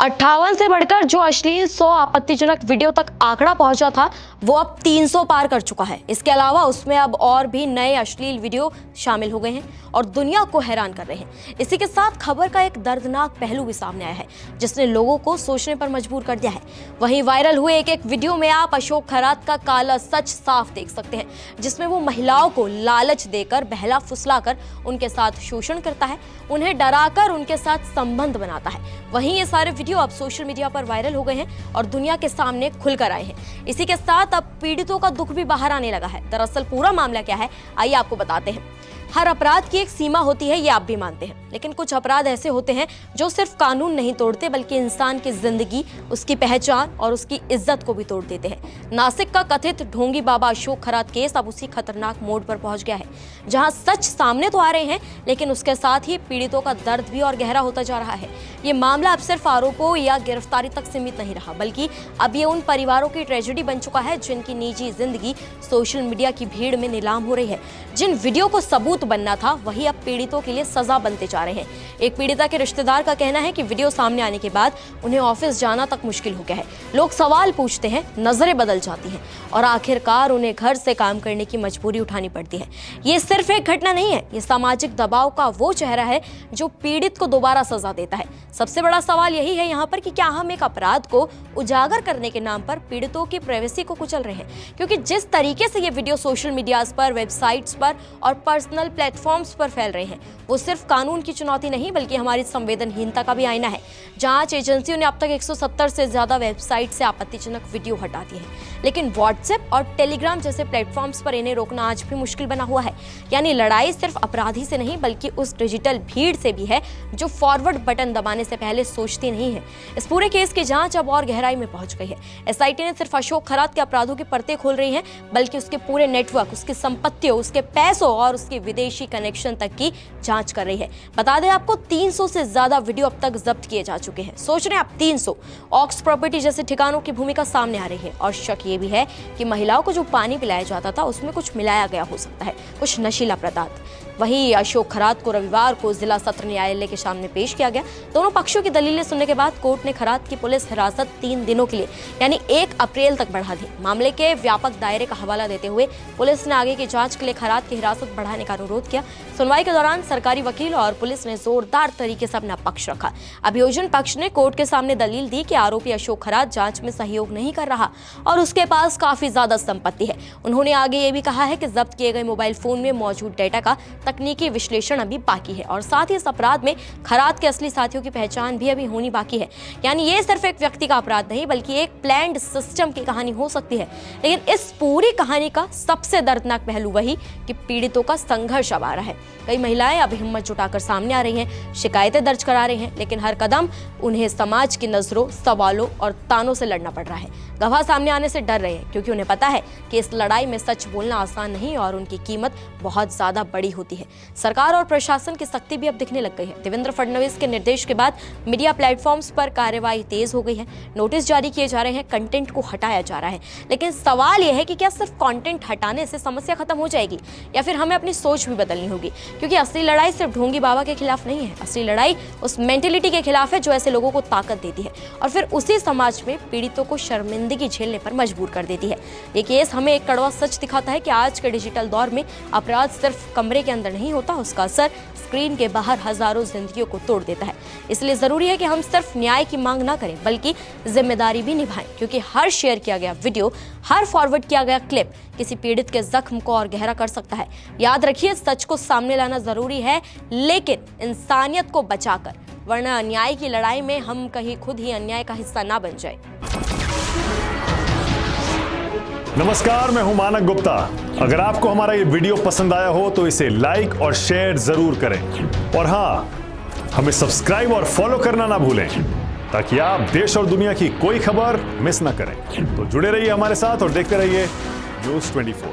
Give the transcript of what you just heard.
58 से बढ़कर जो अश्लील 100 आपत्तिजनक वीडियो तक आंकड़ा पहुंचा था वो अब 300 पार कर चुका है। इसके अलावा उसमें अब और भी नए अश्लील वीडियो शामिल हो गए हैं और दुनिया को हैरान कर रहे हैं। इसी के साथ खबर का एक दर्दनाक पहलू भी सामने आया है जिसने लोगों को सोचने पर मजबूर कर दिया है। वहीं वायरल हुए एक वीडियो में आप अशोक खरात का काला सच साफ देख सकते हैं, जिसमें वो महिलाओं को लालच देकर बहला फुसलाकर उनके साथ शोषण करता है, उन्हें डराकर उनके साथ संबंध बनाता है। वहीं ये सारे वीडियो अब सोशल मीडिया पर वायरल हो गए हैं और दुनिया के सामने खुलकर आए हैं। इसी के साथ अब पीड़ितों का दुख भी बाहर आने लगा है। दरअसल पूरा मामला क्या है, आइए आपको बताते हैं। हर अपराध की एक सीमा होती है, ये आप भी मानते हैं, लेकिन कुछ अपराध ऐसे होते हैं जो सिर्फ कानून नहीं तोड़ते बल्कि इंसान की जिंदगी, उसकी पहचान और उसकी इज्जत को भी तोड़ देते हैं। नासिक का कथित ढोंगी बाबा अशोक खरात केस अब उसी खतरनाक मोड़ पर पहुंच गया है, जहां सच सामने तो आ रहे हैं लेकिन उसके साथ ही पीड़ितों का दर्द भी और गहरा होता जा रहा है। ये मामला अब सिर्फ आरोपों या गिरफ्तारी तक सीमित नहीं रहा, बल्कि अब ये उन परिवारों की ट्रेजेडी बन चुका है जिनकी निजी जिंदगी सोशल मीडिया की भीड़ में नीलाम हो रही है। जिन वीडियो को सबूत बनना था वही अब पीड़ितों के लिए सजा बनते जा रहे हैं। एक पीड़िता के रिश्तेदार का कहना है कि वीडियो सामने आने के बाद उन्हें ऑफिस जाना तक मुश्किल हो गया है। लोग सवाल पूछते हैं, नजरें बदल जाती हैं और आखिरकार उन्हें घर से काम करने की मजबूरी उठानी पड़ती है। ये सिर्फ एक घटना नहीं है, ये सामाजिक दबाव का वो चेहरा है जो पीड़ित को दोबारा सजा देता है। सबसे बड़ा सवाल यही है यहाँ पर कि क्या हम एक अपराध को उजागर करने के नाम पर पीड़ितों की प्राइवेसी को कुचल रहे हैं? क्योंकि जिस तरीके से ये वीडियो सोशल मीडिया पर, वेबसाइट्स पर और पर्सनल प्लेटफॉर्म्स पर फैल रहे हैं, वो सिर्फ कानून की चुनौती नहीं बल्कि हमारी संवेदनहीनता का भी आईना है। जांच एजेंसियों ने अब तक 170 से ज्यादा वेबसाइट से आपत्तिजनक वीडियो हटा दिए हैं, लेकिन व्हाट्सएप और टेलीग्राम जैसे प्लेटफॉर्म्स पर इन्हें रोकना आज भी मुश्किल बना हुआ है। यानी लड़ाई सिर्फ अपराधी से नहीं बल्कि उस डिजिटल भीड़ से भी है जो फॉरवर्ड बटन दबाने से पहले सोचती नहीं है। इस पूरे केस की जांच अब और गहराई में पहुंच गई है। एसआईटी ने सिर्फ अशोक खरात के अपराधों की परतें खोल रही है बल्कि उसके पूरे नेटवर्क, उसकी संपत्तियों, उसके पैसों और उसके विदेशी कनेक्शन तक की जांच कर रही है। बता दें आपको, 300 से ज्यादा वीडियो अब तक जब्त किए जा चुके हैं। सोच रहे हैं आप, 300। ऑक्स प्रॉपर्टी जैसे ठिकानों की भूमिका सामने आ रही है और शक ये भी है कि महिलाओं को जो पानी पिलाया जाता था उसमें कुछ मिलाया गया हो सकता है, कुछ नशीला पदार्थ। वहीं अशोक खरात को रविवार को जिला सत्र न्यायालय के सामने पेश किया गया। दोनों पक्षों की दलीलें सुनने के बाद कोर्ट ने खरात की पुलिस हिरासत 3 दिनों के लिए यानी 1 अप्रैल तक बढ़ा दी। मामले के व्यापक दायरे का हवाला देते हुए पुलिस ने आगे की जांच के लिए खरात की हिरासत बढ़ाने का अनुरोध किया। सुनवाई के दौरान सरकारी वकील और पुलिस ने जोरदार तरीके से अपना पक्ष रखा। अभियोजन पक्ष ने कोर्ट के सामने दलील दी कि आरोपी अशोक खरात जांच में सहयोग नहीं कर रहा और उसके पास काफी ज्यादा संपत्ति है। उन्होंने आगे ये भी कहा है कि जब्त किए गए मोबाइल फोन में मौजूद डेटा का तकनीकी विश्लेषण अभी बाकी है और साथ ही इस अपराध में खरात के असली साथियों की पहचान भी अभी होनी बाकी है। यानी ये सिर्फ एक व्यक्ति का अपराध नहीं बल्कि एक प्लान्ड सिस्टम की कहानी हो सकती है। लेकिन इस पूरी कहानी का सबसे दर्दनाक पहलू वही कि पीड़ितों का संघर्ष अब आ रहा है। कई महिलाएं अब हिम्मत जुटाकर सामने आ रही हैं, शिकायतें दर्ज करा रही हैं, लेकिन हर कदम उन्हें समाज की नजरों, सवालों और तानों से लड़ना पड़ रहा है। गवाह सामने आने से डर रहे हैं क्योंकि उन्हें पता है कि इस लड़ाई में सच बोलना आसान नहीं और उनकी कीमत बहुत ज्यादा बड़ी होती है। सरकार और प्रशासन की सख्ती भी अब दिखने लग गई है। देवेंद्र फडणवीस के निर्देश के बाद मीडिया प्लेटफॉर्म्स पर कार्रवाई तेज हो गई है। नोटिस जारी किए जा रहे हैं, कंटेंट को हटाया जा रहा है। लेकिन सवाल यह है कि क्या सिर्फ कंटेंट हटाने से समस्या खत्म हो जाएगी या फिर हमें अपनी सोच भी बदलनी होगी? क्योंकि असली लड़ाई सिर्फ ढोंगी बाबा के खिलाफ नहीं है, असली लड़ाई उस मेंटेलिटी के खिलाफ है जो ऐसे लोगों को ताकत देती है और फिर उसी समाज में पीड़ितों को शर्मिंदगी झेलने पर मजबूर कर देती है। ये केस हमें एक कड़वा सच दिखाता है कि आज के डिजिटल दौर में अपराध सिर्फ कमरे के अंदर नहीं होता, उसका असर स्क्रीन के बाहर हजारों जिंदगियों को तोड़ देता है। इसलिए जरूरी है कि हम सिर्फ न्याय की मांग ना करें बल्कि जिम्मेदारी भी निभाएं, क्योंकि हर शेयर किया गया वीडियो, हर फॉरवर्ड किया गया क्लिप किसी पीड़ित के जख्म को और गहरा कर सकता है। याद रखिए, सच को सामने लाना जरूरी है लेकिन इंसानियत को बचाकर, वरना अन्याय की लड़ाई में हम कहीं खुद ही अन्याय का हिस्सा ना बन जाए। नमस्कार, मैं हूं मानक गुप्ता। अगर आपको हमारा ये वीडियो पसंद आया हो तो इसे लाइक और शेयर जरूर करें और हाँ, हमें सब्सक्राइब और फॉलो करना ना भूलें ताकि आप देश और दुनिया की कोई खबर मिस ना करें। तो जुड़े रहिए हमारे साथ और देखते रहिए न्यूज़ 24।